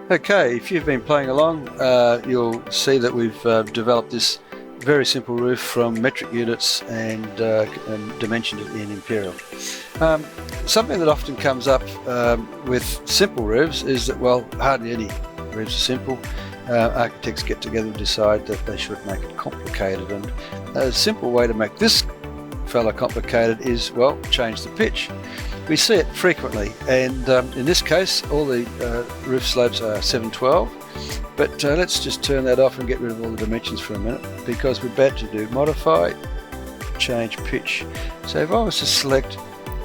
Okay, if you've been playing along, you'll see that we've developed this very simple roof from metric units and dimensioned it in imperial. Something that often comes up with simple roofs is that, well, hardly any roofs are simple. Architects get together and decide that they should make it complicated, and a simple way to make this fella complicated is, well, change the pitch. We see it frequently, and in this case all the roof slopes are 712, but let's just turn that off and get rid of all the dimensions for a minute, because we're about to do modify, change pitch. So if I was to select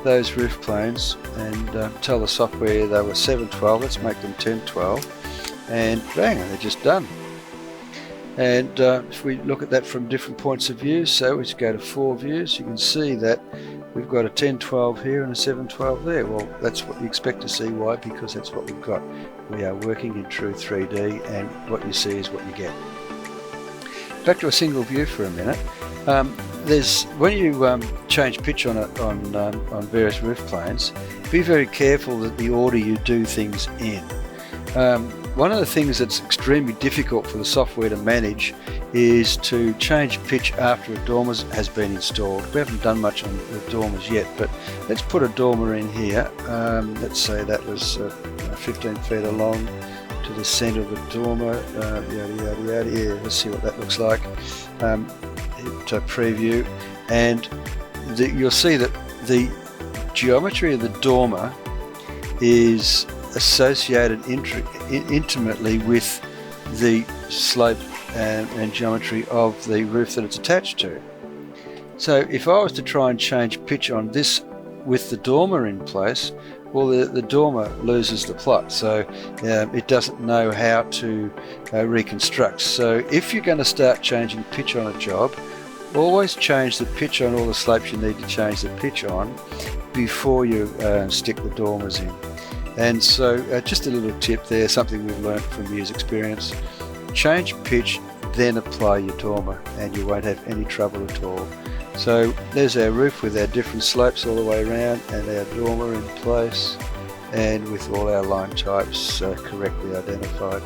those roof planes and tell the software they were 712, let's make them 1012, and bang, they're just done. And if we look at that from different points of view, so we just go to 4 views, you can see that we've got a 1012 here and a 712 there. Well, that's what you expect to see. Why? Because that's what we've got. We are working in true 3D, and what you see is what you get. Back to a single view for a minute. When you change pitch on various roof planes, be very careful that the order you do things in. One of the things that's extremely difficult for the software to manage is to change pitch after a dormer has been installed. We haven't done much on the dormers yet, but let's put a dormer in here. Let's say that was 15 feet along to the centre of the dormer. Yada yada yada. Yeah, let's see what that looks like. Hit preview, and you'll see that the geometry of the dormer is associated intimately with the slope and geometry of the roof that it's attached to. So if I was to try and change pitch on this with the dormer in place, well, the dormer loses the plot, so it doesn't know how to reconstruct. So if you're going to start changing pitch on a job, always change the pitch on all the slopes you need to change the pitch on before you stick the dormers in. And so just a little tip there, something we've learned from years' experience: change pitch, then apply your dormer, and you won't have any trouble at all. So there's our roof with our different slopes all the way around, and our dormer in place, and with all our line types correctly identified.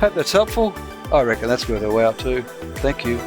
Hope that's helpful. I reckon that's worth a wow too. Thank you.